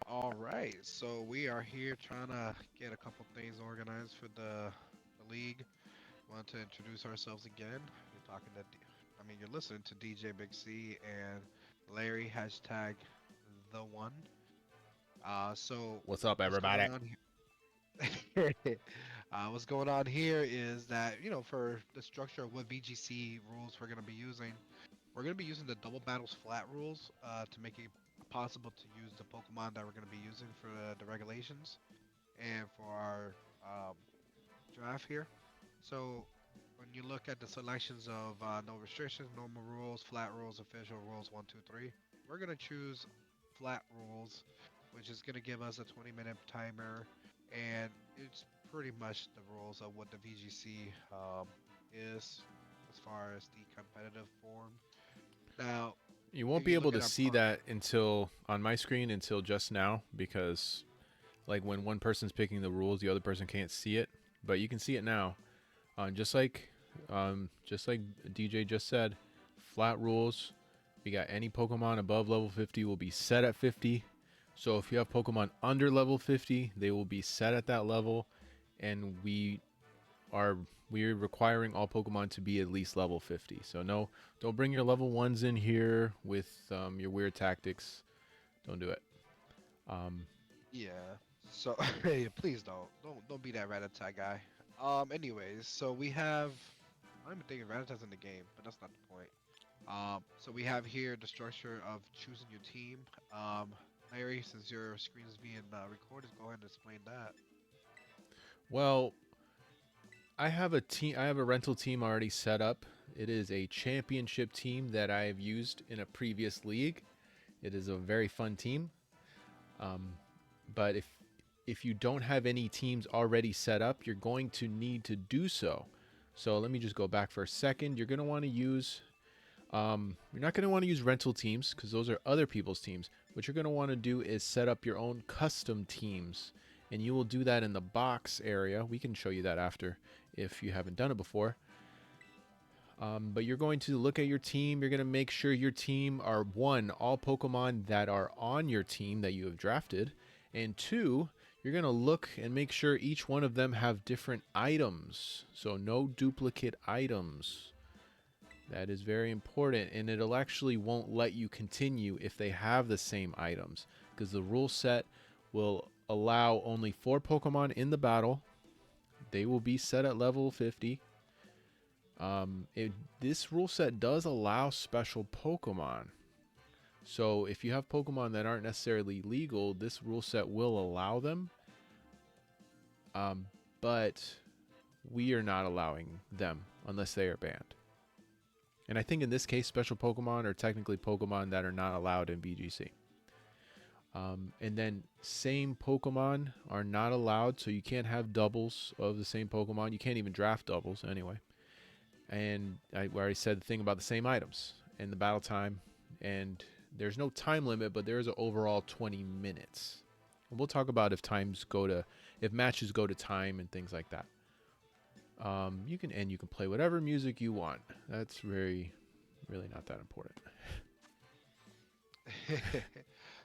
All right, so we are here trying to get a couple things organized for the league. Want to introduce ourselves again. You're talking to, you're listening to DJ Big C and Larry hashtag the one. So What's up, what's going everybody? on here? What's going on here is that for the structure of what VGC rules we're gonna be using, we're gonna be using the double battles flat rules to make it possible to use the Pokemon that we're gonna be using for the regulations and for our um, draft here. So when you look at the selections of no restrictions, normal rules, flat rules, official rules, one, two, three, we're gonna choose flat rules, which is gonna give us a 20-minute timer, and it's pretty much the rules of what the VGC is as far as the competitive form. Now, You won't if be you able look to at our see that until on my screen until just now because like when one person's picking the rules, the other person can't see it, but you can see it now. Just like DJ just said, flat rules. We got any Pokemon above level 50 will be set at 50. So if you have Pokemon under level 50, they will be set at that level, and are we're requiring all Pokemon to be at least level 50. So no, don't bring your level ones in here with your weird tactics. Don't do it. Um, yeah. So hey, please don't be that Rattata guy. Anyways, so we have I don't even think Rattata's in the game, but that's not the point. So we have here the structure of choosing your team. Um, Larry, since your screen is being recorded, go ahead and explain that. well, I have a team. I have a rental team already set up. It is a championship team that I have used in a previous league. It is a very fun team. Um, but if you don't have any teams already set up, you're going to need to do so. So let me just go back for a second. You're going to want to use you're not going to want to use rental teams because those are other people's teams. What you're going to want to do is set up your own custom teams. And you will do that in the box area. We can show you that after if you haven't done it before. But you're going to look at your team. You're going to make sure your team are one, all Pokemon that are on your team that you have drafted. And two, you're going to look and make sure each one of them have different items. So no duplicate items. That is very important, and it'll actually won't let you continue if they have the same items, because the rule set will allow only 4 Pokemon in the battle. They will be set at level 50. This rule set does allow special Pokemon. So if you have Pokemon that aren't necessarily legal, this rule set will allow them. But we are not allowing them unless they are banned. And I think in this case, special Pokemon are technically Pokemon that are not allowed in VGC. And then same Pokemon are not allowed, so you can't have doubles of the same Pokemon. You can't even draft doubles anyway. And I already said the thing about the same items and the battle time. And there's no time limit, but there is an overall 20 minutes. And we'll talk about if matches go to time and things like that. You can play whatever music you want. That's really not that important.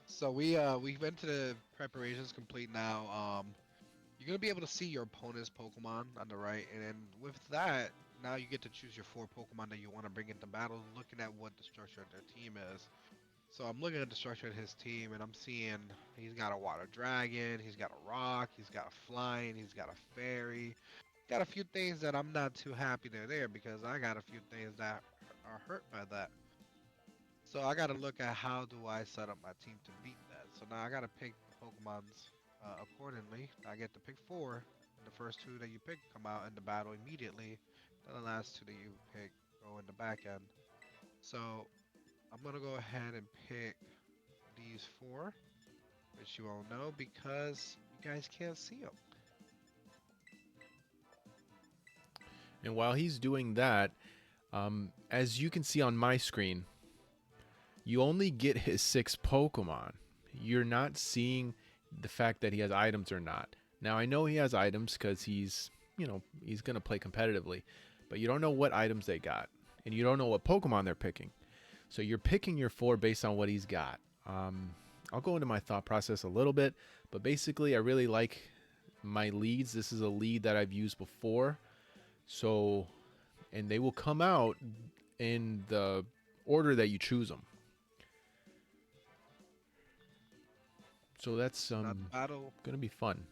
So we went to the preparations complete now. You're gonna be able to see your opponent's Pokemon on the right, and then with that, now you get to choose your 4 Pokemon that you want to bring into battle, looking at what the structure of their team is. So I'm looking at the structure of his team, and I'm seeing he's got a water dragon, he's got a rock, he's got a flying, he's got a fairy, got a few things that I'm not too happy they're there because I got a few things that are hurt by that. So I gotta look at how do I set up my team to beat that. So now I gotta pick the Pokemon's accordingly. I get to pick four. The first two that you pick come out in the battle immediately. Then the last two that you pick go in the back end. So I'm gonna go ahead and pick these four, which you all know because you guys can't see them. And while he's doing that, as you can see on my screen, you only get his 6 Pokemon. You're not seeing the fact that he has items or not. Now, I know he has items because he's going to play competitively, but you don't know what items they got, and you don't know what Pokemon they're picking. So you're picking your 4 based on what he's got. I'll go into my thought process a little bit, but basically I really like my leads. This is a lead that I've used before. So, and they will come out in the order that you choose them. So that's Now the battle. gonna be fun.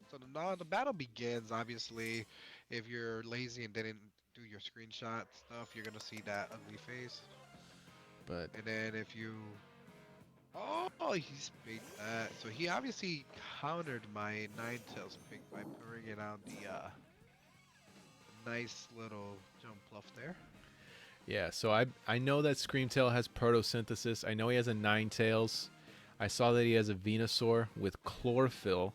So the battle begins. Obviously, if you're lazy and didn't do your screenshot stuff, you're gonna see that ugly face. But And then if you, oh, he's bait that. So he obviously countered my Ninetales pick by bringing out the nice little jump bluff there. yeah, so I know that Screamtail has photosynthesis. I know he has a Ninetales. I saw that he has a Venusaur with chlorophyll.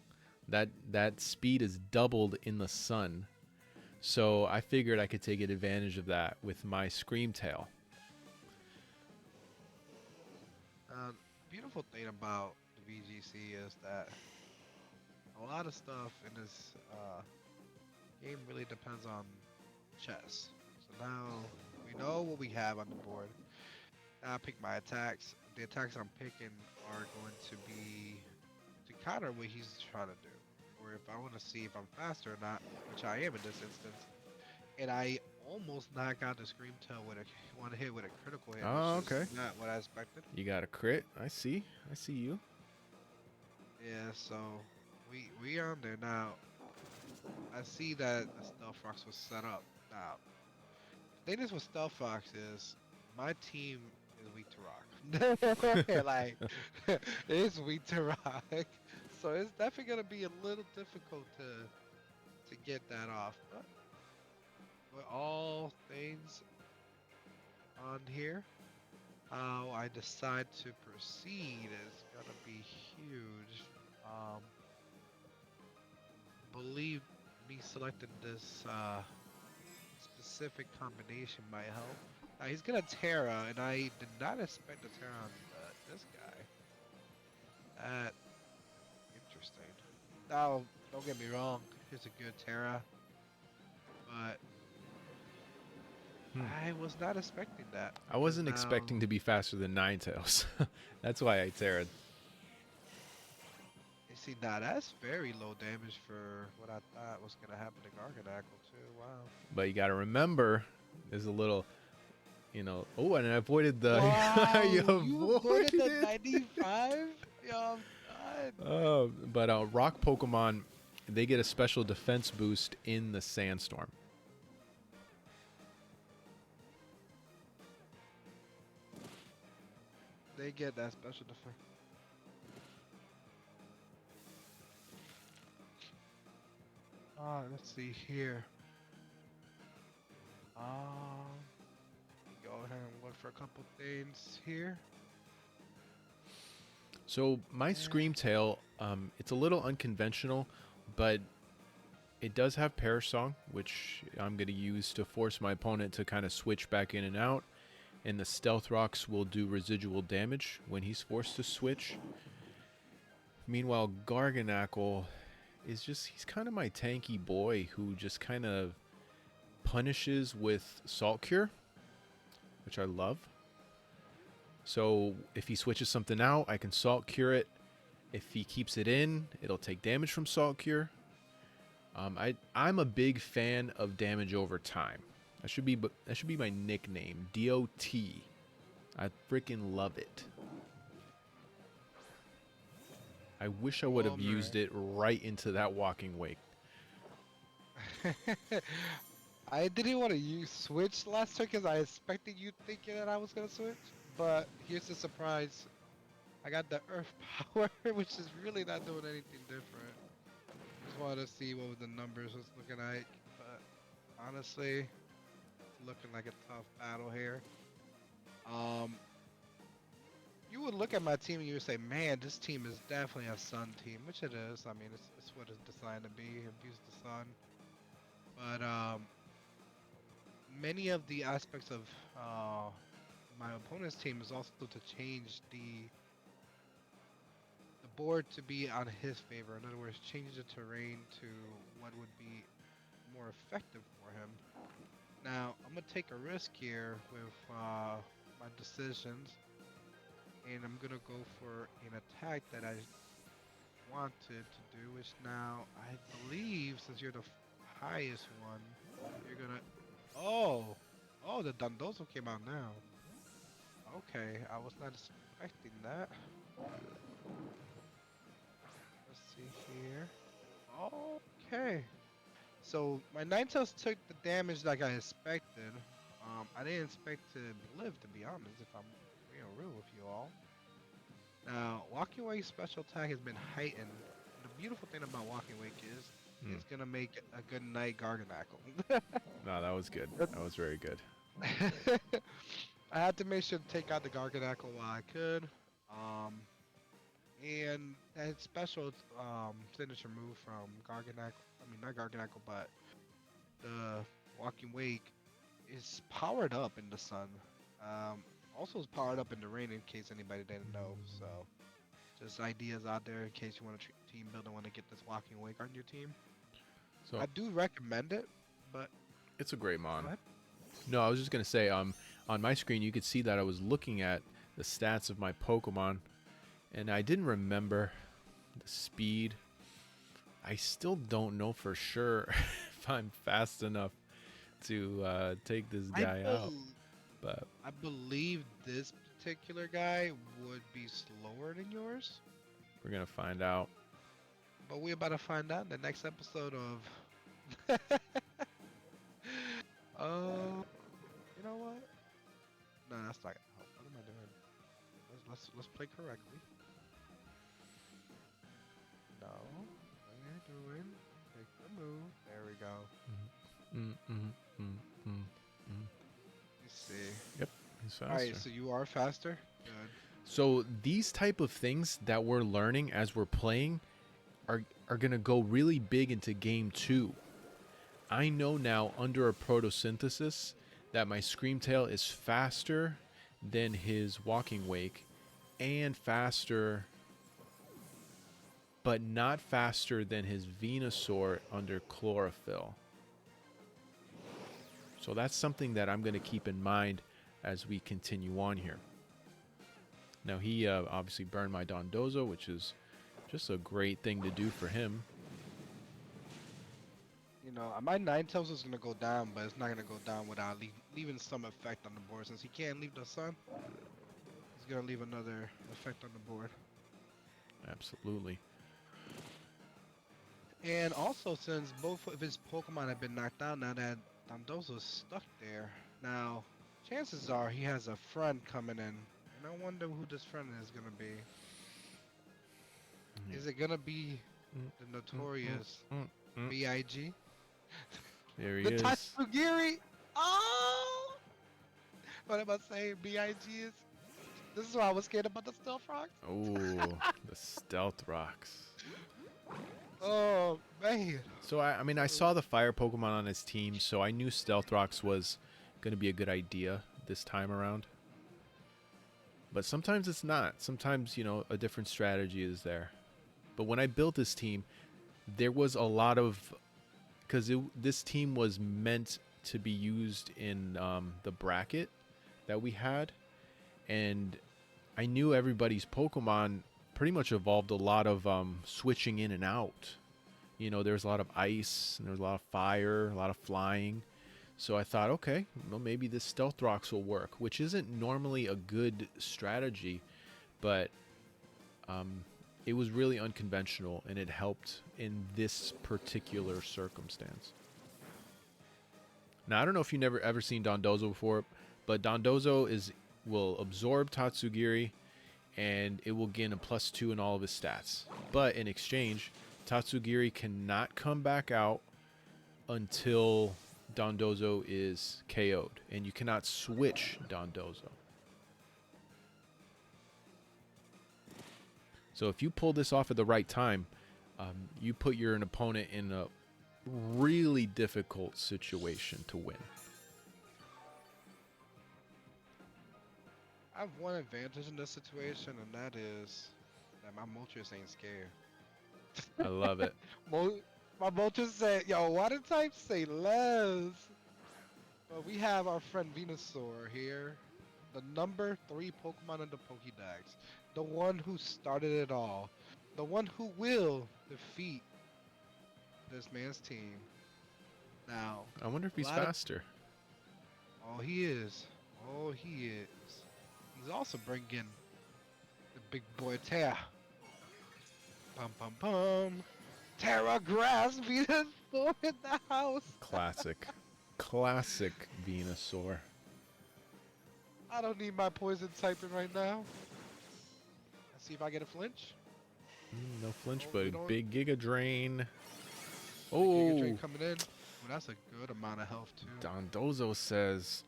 That speed is doubled in the sun. So I figured I could take advantage of that with my Screamtail. Beautiful thing about the VGC is that a lot of stuff in this game really depends on chess. So now we know what we have on the board. Now I pick my attacks. The attacks I'm picking are going to be to counter what he's trying to do. Or if I want to see if I'm faster or not, which I am in this instance. And I almost knocked out the Screamtail with one hit with a critical hit, Oh, which okay. is not what I expected. You got a crit. I see you. Yeah, so we on there now. I see that the Stealth Fox was set up. Now, the thing is with Stealth Fox is my team is weak to rock. Like it's weak to rock. So it's definitely gonna be a little difficult to get that off. But with all things on here, how I decide to proceed is gonna be huge. Believe me selecting this specific combination might help. He's gonna Terra, and I did not expect to Terra on this guy. Interesting. Now, don't get me wrong, he's a good Terra, but I was not expecting that. I wasn't Now, expecting to be faster than Ninetales. That's why I Terra'd. you see, now that's very low damage for what I thought was gonna happen to Garganackle too. Wow. But you got to remember, there's a little, Oh, and I avoided the. Wow, you you avoided the avoided. 95? Yo, I'm done. But rock Pokemon, they get a special defense boost in the Sandstorm. They get that special defense. Let's see here. Go ahead and look for a couple things here. So my Screamtail, it's a little unconventional, but it does have Perish Song, which I'm going to use to force my opponent to kind of switch back in and out. And the Stealth Rocks will do residual damage when he's forced to switch. Meanwhile, Garganackle is he's kind of my tanky boy who just kind of punishes with Salt Cure, which I love. So if he switches something out, I can Salt Cure it. If he keeps it in, it'll take damage from Salt Cure. I'm a big fan of damage over time. That should be my nickname, DOT. I freaking love it. I wish I would have used it right into that walking wake. I didn't want to use switch last turn because I expected you thinking that I was gonna switch. But here's the surprise. I got the Earth Power, which is really not doing anything different. Just wanted to see what the numbers was looking like. But honestly, it's looking like a tough battle here. You would look at my team and you would say, man, this team is definitely a sun team, which it is. I mean, it's what it's designed to be, abuse the sun. But many of the aspects of my opponent's team is also to change the board to be on his favor. In other words, change the terrain to what would be more effective for him. Now, I'm gonna take a risk here with my decisions. and I'm gonna go for an attack that I wanted to do, which now I believe since you're the highest one, you're gonna. Oh, oh, the Dondozo came out now. Okay, I was not expecting that. Let's see here. Okay. So my Ninetales took the damage like I expected. I didn't expect to live, to be honest, if I'm being real with you all. Now, Walking Wake special attack has been heightened. The beautiful thing about Walking Wake is Hmm. it's gonna make a good night Garganackle. No, that was good. That was very good. I had to make sure to take out the Garganackle while I could. Um, and that special signature move from Garganackle, I mean not Garganackle, but the Walking Wake is powered up in the sun. Also is powered up in the rain in case anybody didn't know. So just ideas out there in case you want to team build and want to get this Walking Wake on your team. So I do recommend it, but it's a great go mon. ahead. No, I was just gonna say, on my screen you could see that I was looking at the stats of my Pokemon, and I didn't remember the speed. I still don't know for sure if I'm fast enough to take this I guy out, bel but I believe this particular guy would be slower than yours, we're gonna find out. but we're about to find out in the next episode of. Oh, you know what? No, that's not gonna help. What am I doing? Let's play correctly. No, what are you doing? Take the move. There we go. Mm, mm, mm, mm, mm. You see. Yep, he's faster. All right, so you are faster. Good. So these type of things that we're learning as we're playing are gonna go really big into game 2. I know now under a photosynthesis that my Screamtail is faster than his Walking Wake and faster, but not faster than his Venusaur under Chlorophyll. So that's something that I'm going to keep in mind as we continue on here. Now he obviously burned my Dondozo, which is just a great thing to do for him. You know, my Ninetales is gonna go down, but it's not gonna go down without leaving some effect on the board. Since he can't leave the sun, he's gonna leave another effect on the board. Absolutely. And also, since both of his Pokemon have been knocked out, now that Dondozo's stuck there, now chances are he has a friend coming in, and I wonder who this friend is gonna be. Is it gonna be the notorious Big? There he The is. Tatsugiri? Oh! What am I saying? Big is. This is why I was scared about the Stealth Rocks. Oh, the Stealth Rocks. Oh man. So I mean, I saw the fire Pokemon on his team, so I knew Stealth Rocks was going to be a good idea this time around. But sometimes it's not. Sometimes, you know, a different strategy is there. But when I built this team, there was a lot of, because this team was meant to be used in the bracket that we had, and I knew everybody's Pokemon pretty much evolved a lot of switching in and out. You know, there's a lot of ice, and there's a lot of fire, a lot of flying. So I thought, okay, well, maybe this Stealth Rocks will work, which isn't normally a good strategy, but it was really unconventional, and it helped in this particular circumstance. Now, I don't know if you've never ever seen Dondozo before, but Dondozo will absorb Tatsugiri, and it will gain a +2 in all of his stats. But in exchange, Tatsugiri cannot come back out until Dondozo is KO'd, and you cannot switch Dondozo. So if you pull this off at the right time, you put your opponent in a really difficult situation to win. I have one advantage in this situation, and that is that my Moltres ain't scared. I love it. My Moltres said, yo, water types say less. But we have our friend Venusaur here, the number 3 Pokemon in the Pokédex, the one who started it all, the one who will defeat this man's team. Now, I wonder if a he's lot of faster. oh he is, oh he is. He's also bringing the big boy Terra. Pum pum pum. Terra Grass Venusaur in the house. Classic. Classic Venusaur. I don't need my poison typing right now. Let's see if I get a flinch. No flinch, Oh, we but don't. big Giga Drain. Big Giga Oh, Drain coming in. Well, that's a good amount of health too. Dondozo says,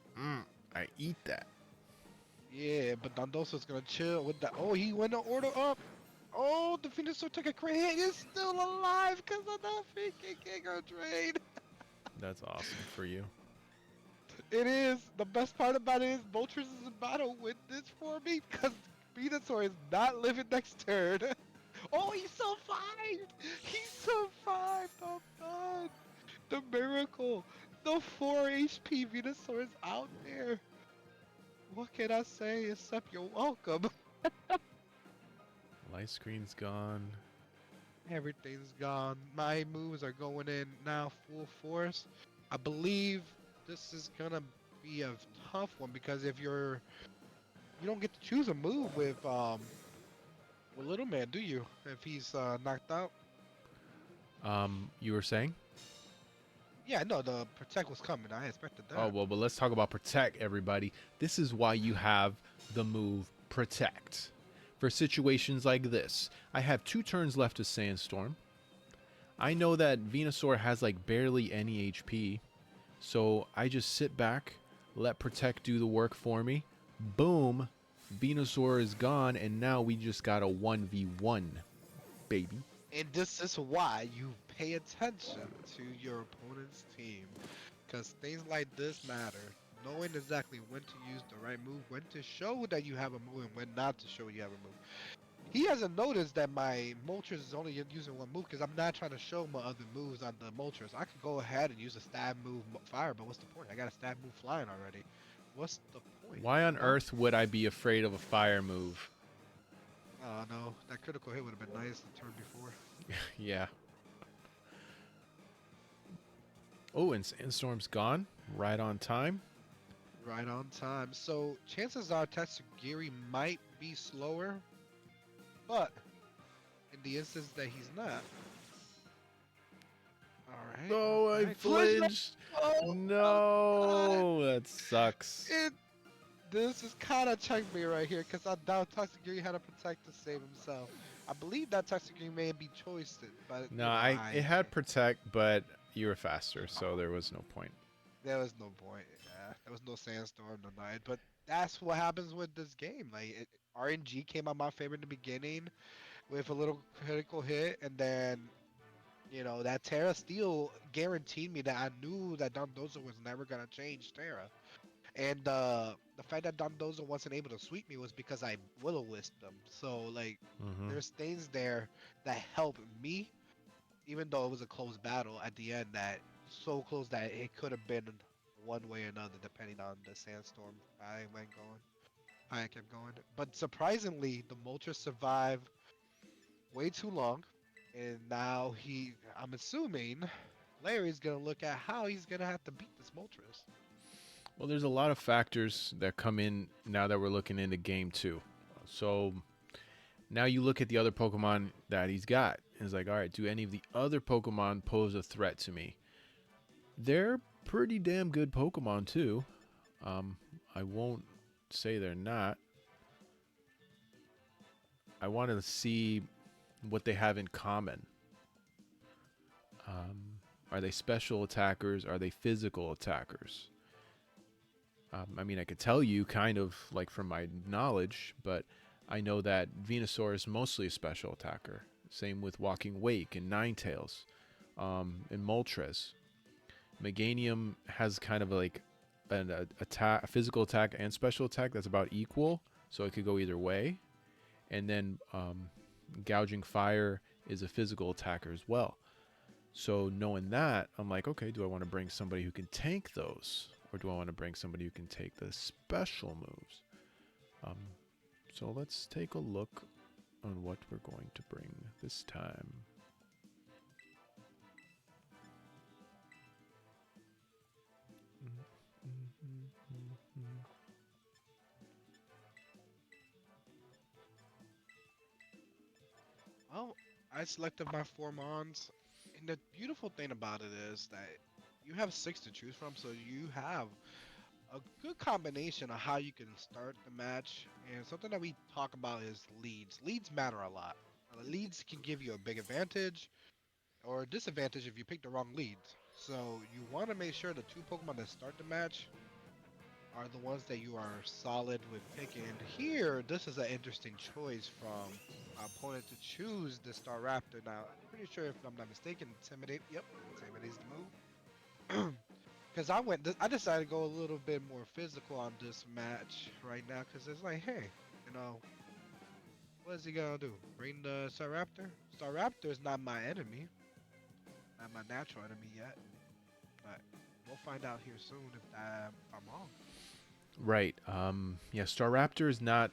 I eat that. Yeah, but Dondoso's gonna chill with that. Oh, he went to order up. Oh, the Venusaur took a crit hit. He's still alive because of that freaking Giga Drain. That's awesome for you. It is. The best part about it is Moltres is about to win this for me because Venusaur is not living next turn. Oh, he survived! He survived! Oh god! The miracle! The 4 HP Venusaur is out there! What can I say except you're welcome? Light screen's gone. Everything's gone. My moves are going in now full force. I believe this is gonna be a tough one because if you don't get to choose a move with Little Man, do you? If he's knocked out? You were saying? Yeah, no, the protect was coming. I expected that. Oh, well, but let's talk about Protect, everybody. This is why you have the move Protect. For situations like this, I have 2 turns left to Sandstorm. I know that Venusaur has like barely any HP, so I just sit back, let Protect do the work for me. Boom, Venusaur is gone, and now we just got a 1v1, baby. And this is why you pay attention to your opponent's team. Because things like this matter. Knowing exactly when to use the right move, when to show that you have a move, and when not to show you have a move. He hasn't noticed that my Moltres is only using one move because I'm not trying to show my other moves on the Moltres. I could go ahead and use a stab move fire, but what's the point? I got a stab move flying already. What's the point? Why on earth would I be afraid of a fire move? Oh no, that critical hit would have been nice the turn before. Yeah. Oh, and Sandstorm's gone. Right on time. Right on time. So chances are Tatsugiri might be slower, but in the instance that he's not. Alright. Oh, I alright. flinched. Oh, No, that sucks. This is kind of checkmate right here because I doubt Tatsugiri had to protect to save himself. I believe that Tatsugiri may be choiced it, but No, it had Protect, but you were faster, so there was no point. there was no point. Yeah, there was no sandstorm tonight, but that's what happens with this game. Like RNG came out my favor in the beginning with a little critical hit, and then that Terra Steel guaranteed me that I knew that Dondozo was never gonna change Terra, and the fact that Dondozo wasn't able to sweep me was because I will-o-wisp them. So like, there's things there that help me, even though it was a close battle at the end. That so close that it could have been one way or another depending on the sandstorm I went going. I kept going, but surprisingly, the Moltres survived way too long. And now I'm assuming Larry's gonna look at how he's gonna have to beat this Moltres. Well, there's a lot of factors that come in now that we're looking into game 2. So now you look at the other Pokemon that he's got. And it's like, all right, do any of the other Pokemon pose a threat to me? They're pretty damn good Pokemon too. I won't say they're not. I want to see what they have in common. Are they special attackers? Are they physical attackers? I mean, I could tell you kind of like from my knowledge, but I know that Venusaur is mostly a special attacker. Same with Walking Wake and Ninetales and Moltres. Meganium has kind of like a physical attack and special attack that's about equal, so it could go either way. And then Gouging Fire is a physical attacker as well. So knowing that, I'm like, okay, do I want to bring somebody who can tank those? Or do I want to bring somebody who can take the special moves? Um, so let's take a look on what we're going to bring this time. Well, I selected my 4 Mons, and the beautiful thing about it is that you have 6 to choose from, so you have a good combination of how you can start the match. And something that we talk about is leads. Leads matter a lot. Leads can give you a big advantage or a disadvantage if you pick the wrong leads. So you want to make sure the 2 Pokemon that start the match are the ones that you are solid with picking. And here, this is an interesting choice from our opponent to choose the Staraptor. Now, I'm pretty sure if I'm not mistaken, Intimidate. Yep, Intimidate is the move. Because I decided to go a little bit more physical on this match right now. Because it's like, hey, you know, what is he gonna do? Bring the Staraptor? Staraptor is not my enemy, not my natural enemy yet. But we'll find out here soon if I'm wrong. Right. Yeah, Staraptor is not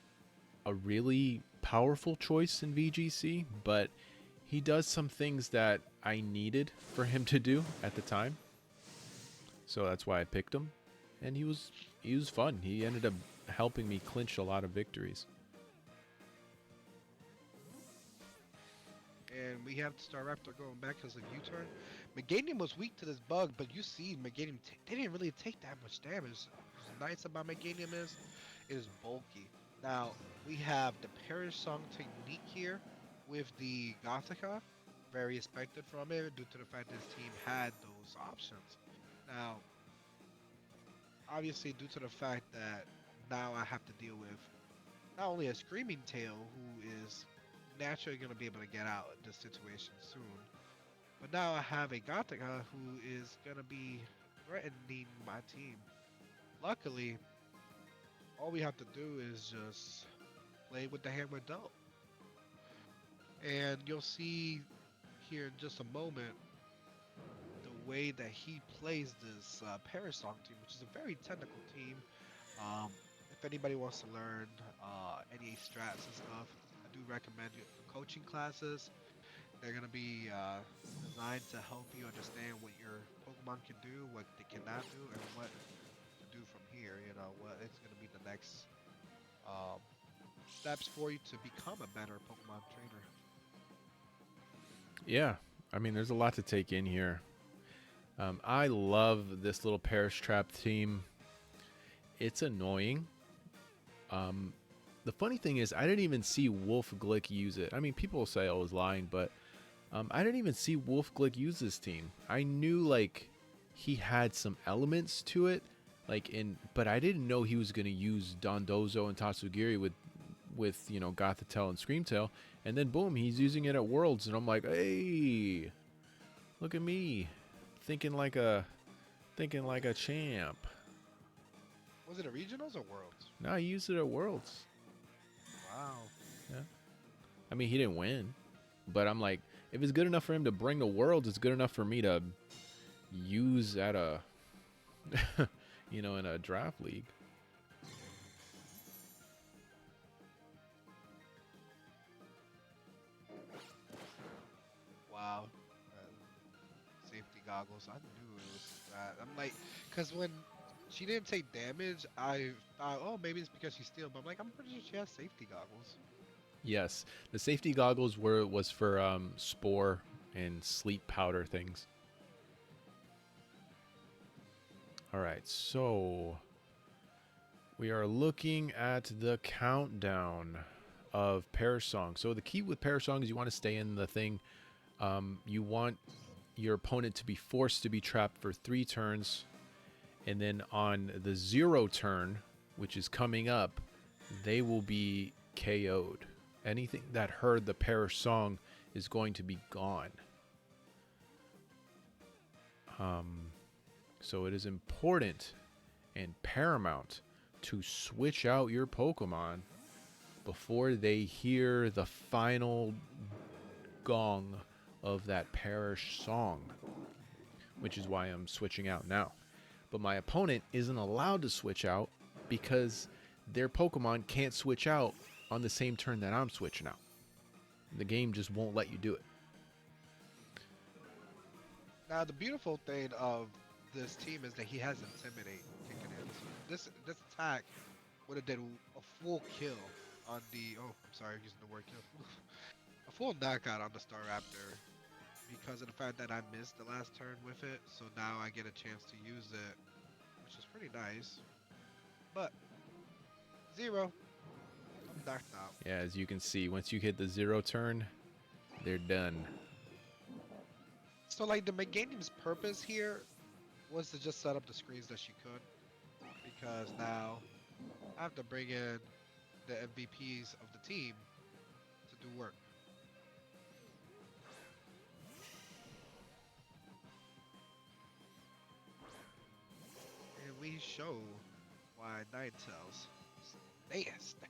a really powerful choice in VGC, but he does some things that I needed for him to do at the time. So that's why I picked him. And he was fun. He ended up helping me clinch a lot of victories. And we have Staraptor going back because of U-turn. Meganium was weak to this bug, but you see Meganium, they didn't really take that much damage. What's nice about Meganium is it is bulky. Now, we have the Perish Song technique here with the Gothica. Very expected from it due to the fact this team had those options. Now, obviously due to the fact that now I have to deal with not only a Screaming Tail who is naturally going to be able to get out of this situation soon, but now I have a Gothica who is going to be threatening my team. Luckily, all we have to do is just play with the hand we're dealt. And you'll see here in just a moment the way that he plays this Parasong team, which is a very technical team. Um, if anybody wants to learn any strats and stuff, I do recommend you coaching classes. They're gonna be designed to help you understand what your Pokemon can do, what they cannot do, and what to do from here. You know, what it's gonna be the next um, steps for you to become a better Pokemon trainer. Yeah. I mean, there's a lot to take in here. I love this little Perish Trap team. It's annoying. The funny thing is, I didn't even see Wolf Glick use it. I mean, people say I was lying, but I didn't even see Wolf Glick use this team. I knew like he had some elements to it, but I didn't know he was gonna use Dondozo and Tatsugiri with Gothitelle and Screamtail, and then boom, he's using it at Worlds, and I'm like, hey, look at me, thinking like a champ. Was it a regionals or worlds? No, he used it at Worlds. Wow. Yeah. I mean, he didn't win, but I'm like, if it's good enough for him to bring the Worlds, it's good enough for me to use at a, in a draft league. Wow. Safety goggles. I knew it was that. I'm like, because when she didn't take damage, I thought, oh, maybe it's because she's stealing. But I'm like, I'm pretty sure she has safety goggles. Yes, the safety goggles was for spore and sleep powder things. All right, so we are looking at the countdown of Perish Song. So the key with Perish Song is you want to stay in the thing. You want your opponent to be forced to be trapped for 3 turns, and then on the 0 turn, which is coming up, they will be KO'd. Anything that heard the Perish Song is going to be gone. So it is important and paramount to switch out your Pokemon before they hear the final gong of that Perish Song, which is why I'm switching out now. But my opponent isn't allowed to switch out because their Pokemon can't switch out on the same turn that I'm switching out. The game just won't let you do it. Now the beautiful thing of this team is that he has Intimidate kicking in. So this attack would have did a full kill on the I'm sorry, I'm using the word kill. A full knockout on the Staraptor because of the fact that I missed the last turn with it. So now I get a chance to use it, which is pretty nice. But 0. I'm knocked out. Yeah, as you can see, once you hit the 0 turn, they're done. So like the game's purpose here was to just set up the screens that she could, because now I have to bring in the MVPs of the team to do work. And we show why Ninetales is nasty.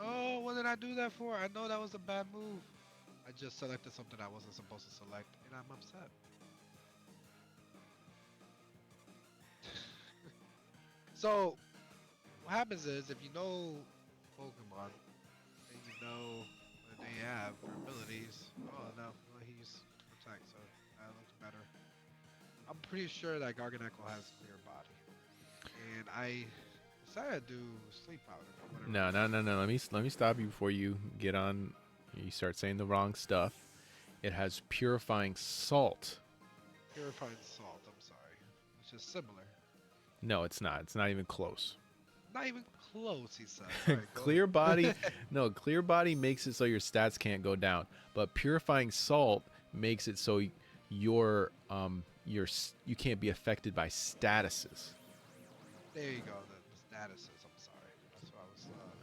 Oh, what did I do that for? I know that was a bad move. I just selected something I wasn't supposed to select, and I'm upset. So, what happens is, if you know Pokemon, and you know what they have for abilities, oh no, well, he's Protect, so that looks better. I'm pretty sure that Garganacl has Clear Body, and I decided to do Sleep Powder. No. Let me stop you before you get on. You start saying the wrong stuff. It has Purifying Salt. Purifying Salt, I'm sorry, which is similar. No, it's not. It's not even close. Not even close, he said. All right, Clear Body, no, Clear Body makes it so your stats can't go down, but Purifying Salt makes it so you can't be affected by statuses. There you go, the statuses. I'm sorry, that's what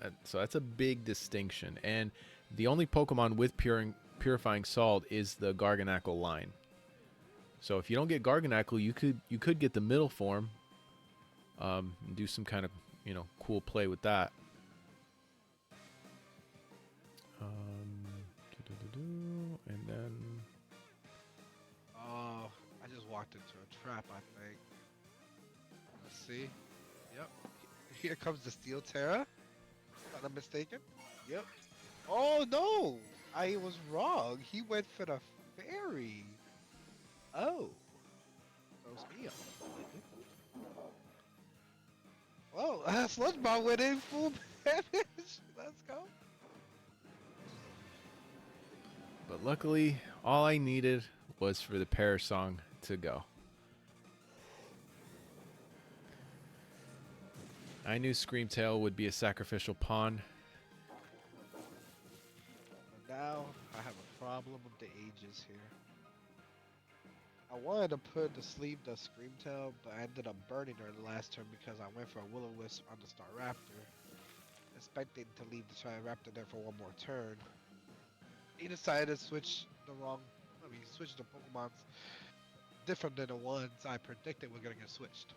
I was. So that's a big distinction, and the only Pokemon with Purifying Salt is the Garganacl line. So if you don't get Garganacl, you could get the middle form, and do some kind of cool play with that. And then Oh, I just walked into a trap, I think. Let's see. Yep. Here comes the Steel Terra. If I'm not mistaken. Yep. Oh no! I was wrong. He went for the fairy. Oh. Throws me off. Whoa, SpongeBob went in full damage. Let's go. But luckily, all I needed was for the Parasong to go. I knew Screamtail would be a sacrificial pawn. But now I have a problem with the ages here. I wanted to put to sleep the Screamtail, but I ended up burning her the last turn because I went for a Will-O-Wisp on the Staraptor, expecting to leave the Staraptor there for one more turn. He decided to switch switch the Pokemon's different than the ones I predicted were gonna get switched.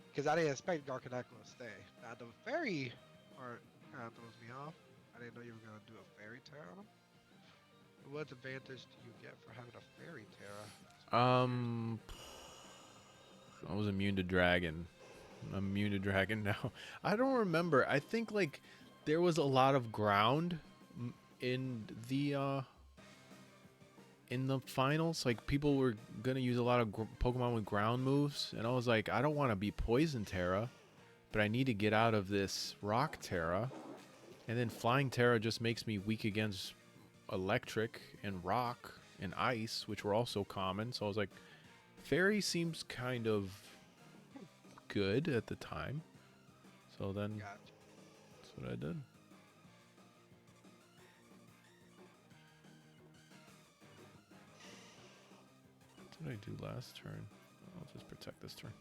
Because I didn't expect Garganacl to stay. Now the fairy part kind of throws me off. I didn't know you were gonna do a fairy Terra on him. What advantage do you get for having a fairy Terra? I was immune to Dragon. I'm immune to Dragon now. I don't remember. I think like there was a lot of ground in the finals. Like people were gonna use a lot of Pokemon with ground moves, and I was like, I don't want to be Poison Terra, but I need to get out of this Rock Terra. And then Flying Terra just makes me weak against Electric and Rock and Ice, which were also common. So I was like, Fairy seems kind of good at the time. So then that's what I did. What did I do last turn? I'll just protect this turn.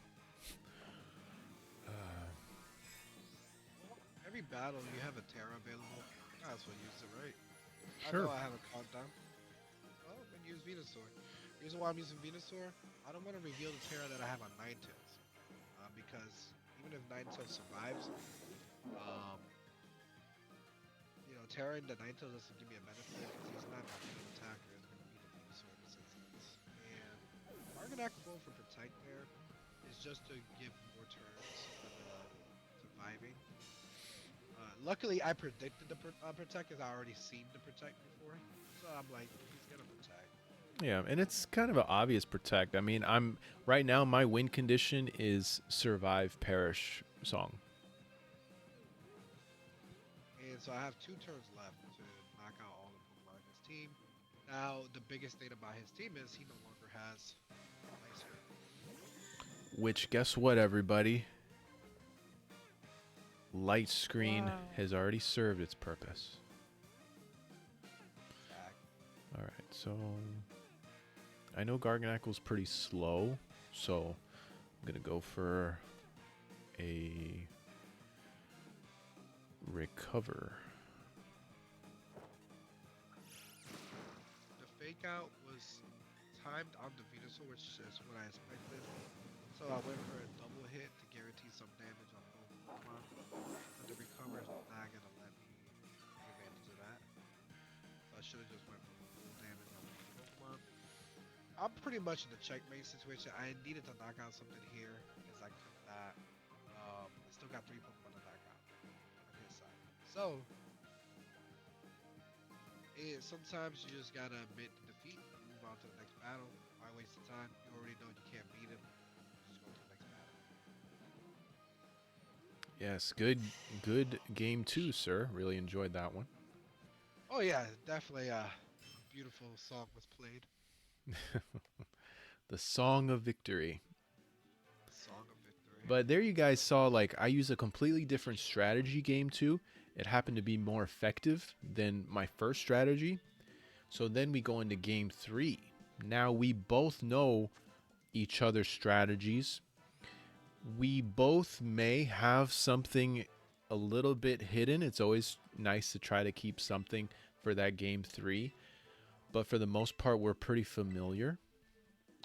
Every battle you have a Terra available. Might as well use it, right? Sure. I know I have a countdown. Well, then use Venusaur. Reason why I'm using Venusaur, I don't want to reveal the Terra that I have on Ninetales. Because even if Ninetales survives, um, tearing the Ninetales doesn't give me a benefit because he's not my main attacker. It's going to be the Venusaur in this instance. And Argonaut going for Protect there is just to give more turns for the surviving. Luckily, I predicted the Protect because I already seen the Protect before. So I'm like, he's going to Protect. Yeah, and it's kind of an obvious Protect. I mean, I'm right now my win condition is Survive Perish song. And so I have 2 turns left to knock out all the Pokemon in his team. Now, the biggest thing about his team is he no longer has Icer. Which, guess what, everybody? Light Screen has already served its purpose. All right, so I know Garganacl's pretty slow, so I'm gonna go for a recover. The fake out was timed on the Venusaur, which is what I expected. So I went for a double hit to guarantee some damage on both Pokemon. But the recover is not gonna let me take advantage of that. So I should have just went for full damage on both Pokemon. I'm pretty much in the checkmate situation. I needed to knock out something here because I could not. I still got 3 Pokemon to knock out on his side. So sometimes you just gotta admit defeat and move on to the next battle. Why waste the time? You already know you can't beat him. Just go to the next battle. Yes, good game 2, sir. Really enjoyed that one. Oh yeah, definitely a beautiful song was played. The Song of Victory. Song of Victory. But there you guys saw, like, I use a completely different strategy game 2. It happened to be more effective than my first strategy. So then we go into game 3. Now we both know each other's strategies. We both may have something a little bit hidden. It's always nice to try to keep something for that game 3. But for the most part, we're pretty familiar.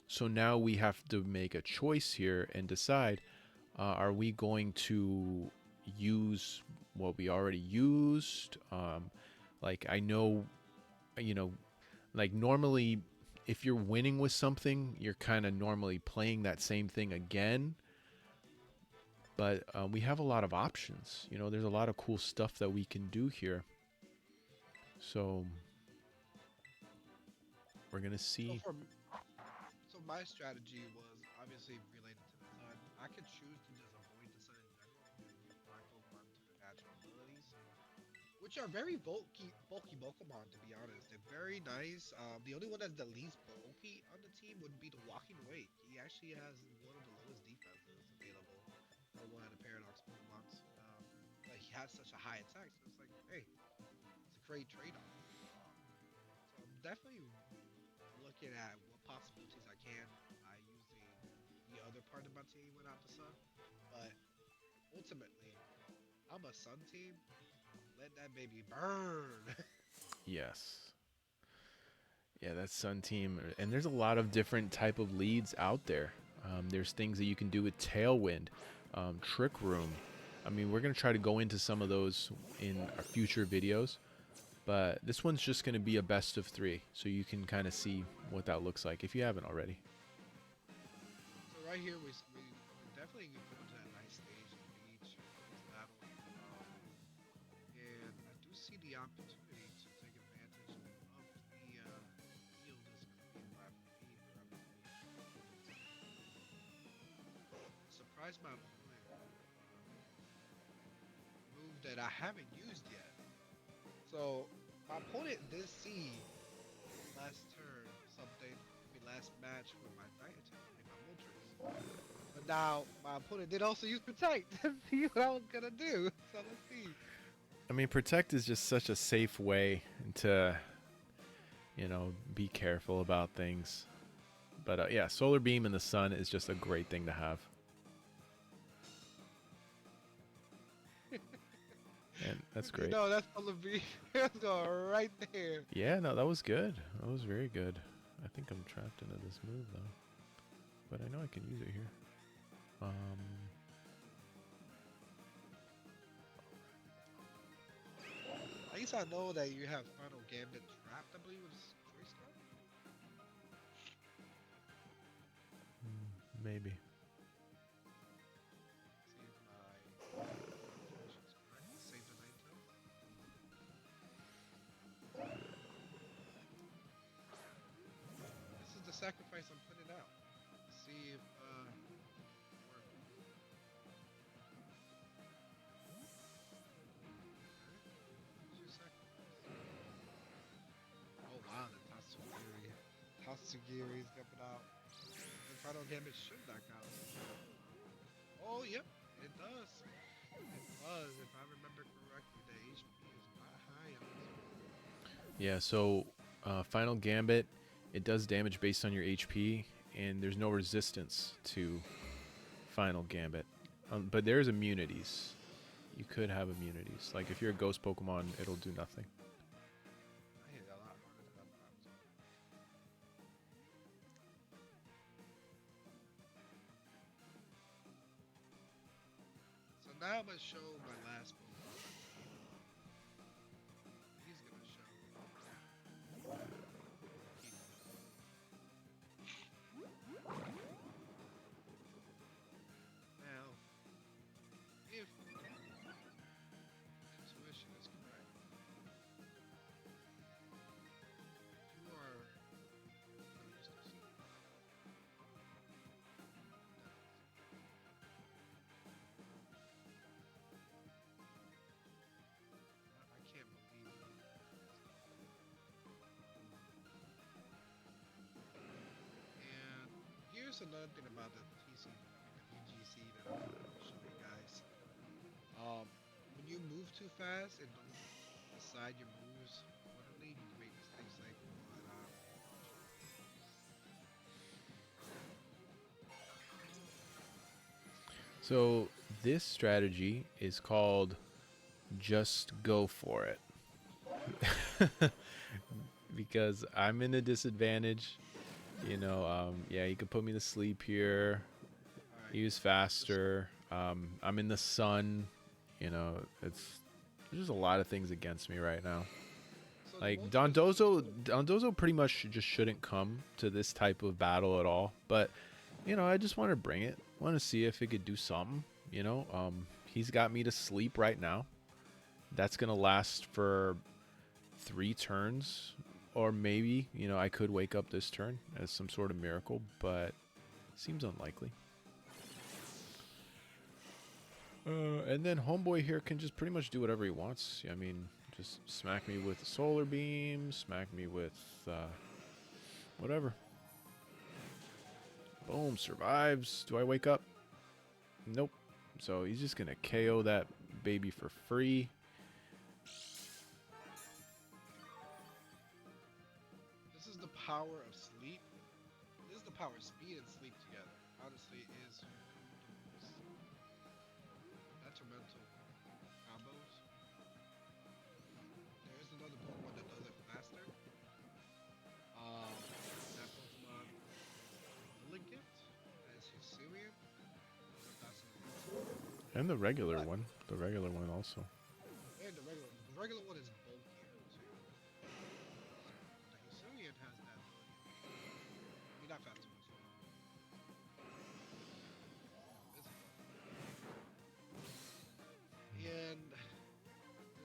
So now we have to make a choice here and decide, are we going to use what we already used? Like, I know, like normally if you're winning with something, you're kind of normally playing that same thing again. But we have a lot of options. There's a lot of cool stuff that we can do here. So we're going to see. So my strategy was obviously related to the sun. I could choose to just avoid the sun in general and use my Pokemon to their natural abilities, which are very bulky Pokemon to be honest. They're very nice. The only one that's the least bulky on the team would be the Walking Wake. He actually has one of the lowest defenses available for one of the Paradox Pokemons. But he has such a high attack, so it's like, hey, it's a great trade-off. So I'm definitely looking at what possibilities I can by using the other part of my team without the sun. But ultimately, I'm a sun team. Let that baby burn. Yes. Yeah, that's Sun Team. And there's a lot of different type of leads out there. There's things that you can do with Tailwind, Trick Room. I mean, we're going to try to go into some of those in our future videos. But this one's just going to be a best of 3. So you can kind of see what that looks like if you haven't already. So right here, we definitely go into a nice stage in each battle. And I do see the opportunity to take advantage of the field is created by behavior, I believe. Surprise my opponent. Move that I haven't used yet. So my opponent did see last turn something, last match with my Night Attack, my Moltres. But now my opponent did also use Protect to see what I was gonna do. So let's see. I mean, Protect is just such a safe way to, be careful about things. But yeah, Solar Beam in the sun is just a great thing to have. And that's great. That's Solar Beam. Let's go right there. Yeah, no, that was good. That was very good. I think I'm trapped into this move, though. But I know I can use it here. least I know that you have Final Gambit Trapped, I believe was choice card. Maybe. See if my calculation's correct. Save the Ninetales. This is the sacrifice I'm putting out. See if work. What's your sacrifice? Oh wow, the Tatsugiri. Tatsugiri's coming out. The Final Gambit should knock out. Oh yep, it does. It does. If I remember correctly, the HP is not high on this one. Yeah, so Final Gambit, it does damage based on your HP, and there's no resistance to Final Gambit. But there's immunities. You could have immunities. Like if you're a ghost Pokemon, it'll do nothing. I hit a lot harder than I thought. So now I'm gonna show my last Pokemon. He's gonna show. Now, if intuition is correct, you are gonna use this. I can't believe it. And here's another thing about the TC, the VGC that I'm gonna show you guys. When you move too fast and don't decide your moves accordingly, you can make mistakes like what So this strategy is called just go for it. Because I'm in a disadvantage. Yeah, he could put me to sleep here. alright, He was faster. I'm in the sun. It's there's just a lot of things against me right now. so the Like Moltres, Dondozo pretty much just shouldn't come to this type of battle at all. But I just want to bring it. Want to see if it could do something. He's got me to sleep right now. That's gonna last for 3 turns, or maybe I could wake up this turn as some sort of miracle, but seems unlikely. And then Homeboy here can just pretty much do whatever he wants. I mean, just smack me with Solar Beam, smack me with whatever. Boom, survives. Do I wake up? Nope. So he's just going to KO that baby for free. this is the power of sleep. This is the power of speed and sleep together. Honestly, is the most detrimental combos. There is another Pokemon that does it faster. That Pokemon Elegant as Hisuian. I don't know if that's an And the regular but one. The regular one also. and the regular one is bulkier too. The Hisuian has that ability. I mean, not fast too much. And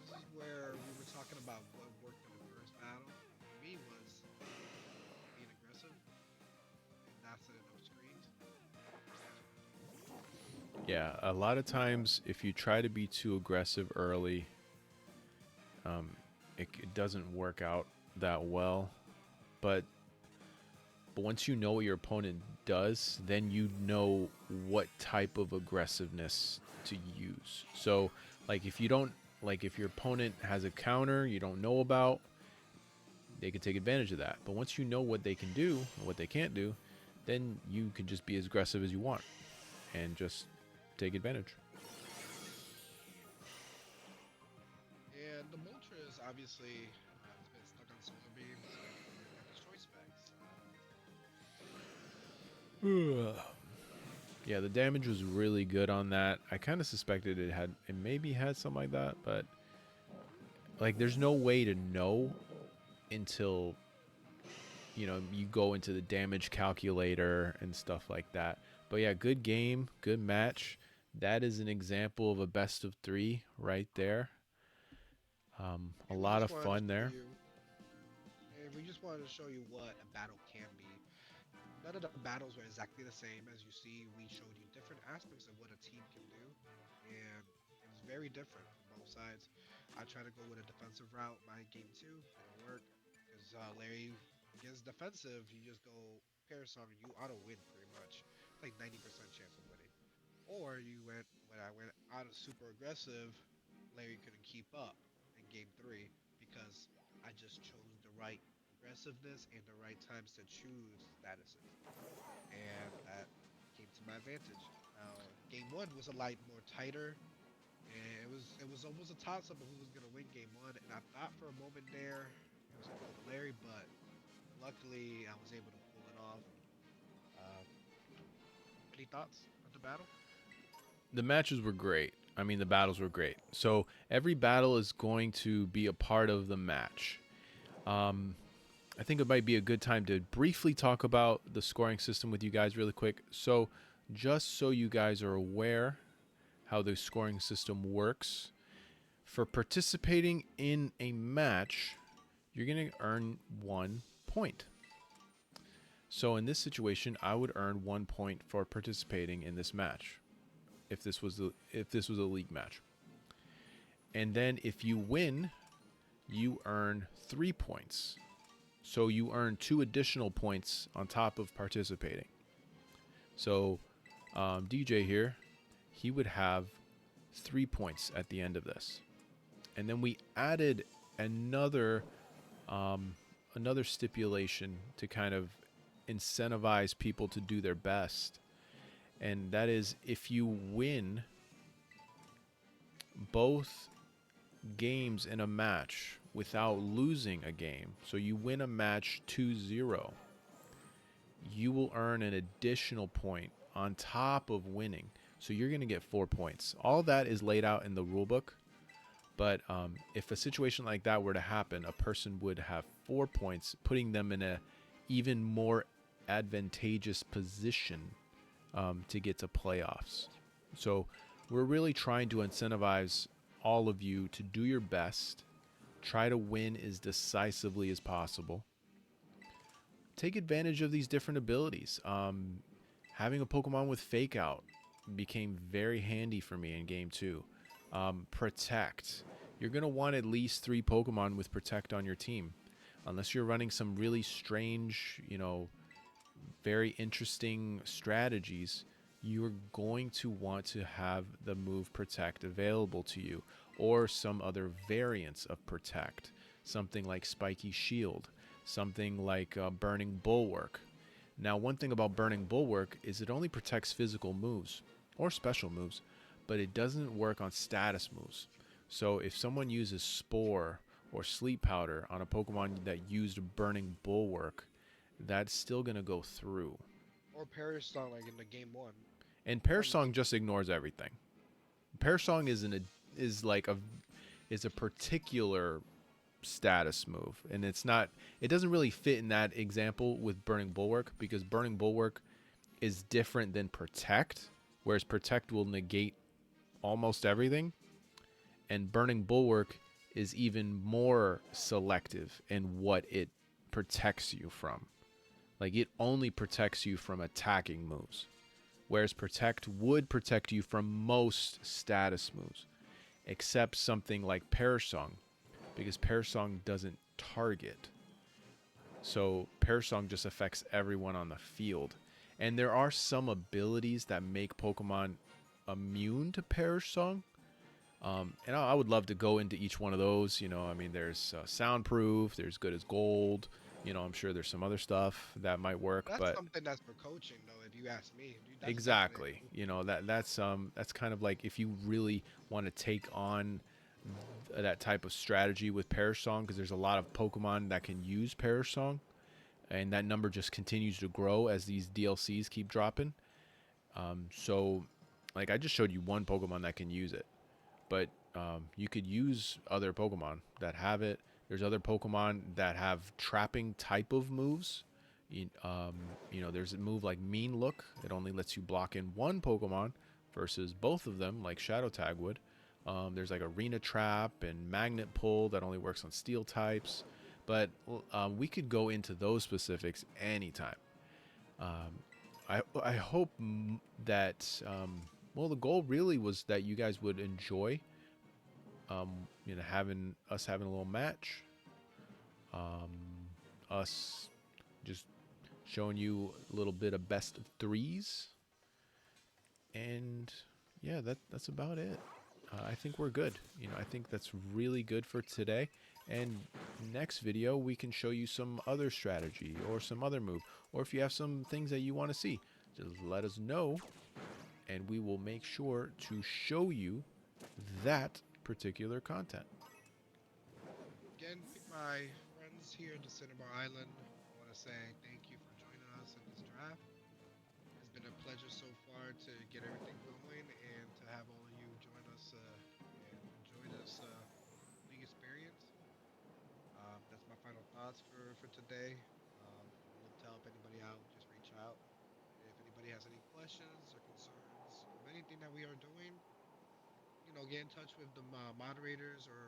this is where we were talking about what worked in the first battle. For me was being aggressive and not setting up screens. Yeah, a lot of times if you try to be too aggressive early, it doesn't work out that well. But once you know what your opponent does, then you know what type of aggressiveness to use. So, like if your opponent has a counter you don't know about, they can take advantage of that. But once you know what they can do and what they can't do, then you can just be as aggressive as you want and just take advantage. And the Moltres obviously has been stuck on Solar Beam, so we got his choice specs. Yeah, the damage was really good on that. I kind of suspected it maybe had something like that, but like there's no way to know until you go into the damage calculator and stuff like that. But yeah, good game, good match. That is an example of a best of 3 right there. A And we lot just of wanted to fun show there. you, and we just wanted to show you what a battle can be. None of the battles were exactly the same. As you see, we showed you different aspects of what a team can do, and it was very different from both sides. I tried to go with a defensive route. My game two didn't work because Larry gets defensive. You just go Parasong, you auto win pretty much, like 90% chance of winning. Or you went when I went out of super aggressive, Larry couldn't keep up in game three because I just chose the right aggressiveness and the right times to choose statuses, and that came to my advantage. Game one was a lot more tighter, and it was almost a toss up of who was gonna win game one. And I thought for a moment there it was gonna go to Larry, but luckily I was able to pull it off. Uh, any thoughts on the battle? The matches were great. I mean, the battles were great. So every battle is going to be a part of the match. Um, I think it might be a good time to briefly talk about the scoring system with you guys really quick. So, just so you guys are aware how the scoring system works, for participating in a match, you're going to earn 1 point. So, in this situation, I would earn 1 point for participating in this match if this was a league match. And then if you win, you earn 3 points. So you earn 2 additional points on top of participating. So DJ here, he would have 3 points at the end of this. And then we added another stipulation to kind of incentivize people to do their best. And that is, if you win both games in a match without losing a game, so you win a match 2-0, you will earn an additional point on top of winning. So you're going to get 4 points. All that is laid out in the rulebook. But if a situation like that were to happen, a person would have 4 points, putting them in a even more advantageous position to get to playoffs. So we're really trying to incentivize all of you to do your best, try to win as decisively as possible. Take advantage of these different abilities. Having a Pokemon with Fake Out became very handy for me in Game 2. Protect. You're going to want at least 3 Pokemon with Protect on your team. Unless you're running some really strange, very interesting strategies, you're going to want to have the move Protect available to you, or some other variants of Protect. Something like Spiky Shield, something like Burning Bulwark. Now, one thing about Burning Bulwark is it only protects physical moves or special moves, but it doesn't work on status moves. So if someone uses Spore or Sleep Powder on a Pokemon that used Burning Bulwark, that's still going to go through. Or Paris Song like in the game one. And Parasong just ignores everything. Parasong is a particular status move, and it doesn't really fit in that example with Burning Bulwark, because Burning Bulwark is different than Protect, whereas Protect will negate almost everything, and Burning Bulwark is even more selective in what it protects you from. Like, it only protects you from attacking moves, whereas Protect would protect you from most status moves, except something like Parasong, because Parasong doesn't target. So Parasong just affects everyone on the field. And there are some abilities that make Pokemon immune to Parasong. And I would love to go into each one of those. There's Soundproof, there's Good as Gold. I'm sure there's some other stuff that might work. That's but something that's for coaching, though. If you ask me, that's exactly. definitely. That's kind of like if you really want to take on that type of strategy with Parasong, because there's a lot of Pokemon that can use Parasong, and that number just continues to grow as these DLCs keep dropping. So, like, I just showed you one Pokemon that can use it, but you could use other Pokemon that have it. There's other Pokemon that have trapping type of moves. There's a move like Mean Look. It only lets you block in one Pokemon versus both of them, like Shadow Tag would. There's like Arena Trap and Magnet Pull that only works on Steel types. But we could go into those specifics anytime. I hope that the goal really was that you guys would enjoy having a little match, us just showing you a little bit of best of threes, and yeah, that's about it. I think we're good. I think that's really good for today. And next video, we can show you some other strategy or some other move, or if you have some things that you want to see, just let us know, and we will make sure to show you that particular content. Again, my friends here in the Cinnabar Island, I want to say thank you for joining us in this draft. It's been a pleasure so far to get everything going and to have all of you join us and enjoy this league experience. That's my final thoughts for today. I would love to help anybody out. Just reach out. If anybody has any questions or concerns of anything that we are doing, get in touch with the moderators or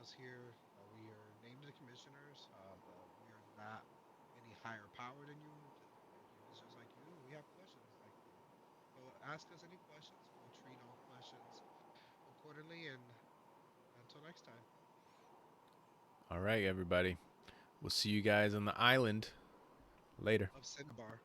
us here. We are named the commissioners, but we are not any higher power than you. We're humans just like you. We have questions like you. So ask us any questions. We'll treat all questions accordingly. And until next time, All right, everybody. We'll see you guys on the island later. of Cinnabar.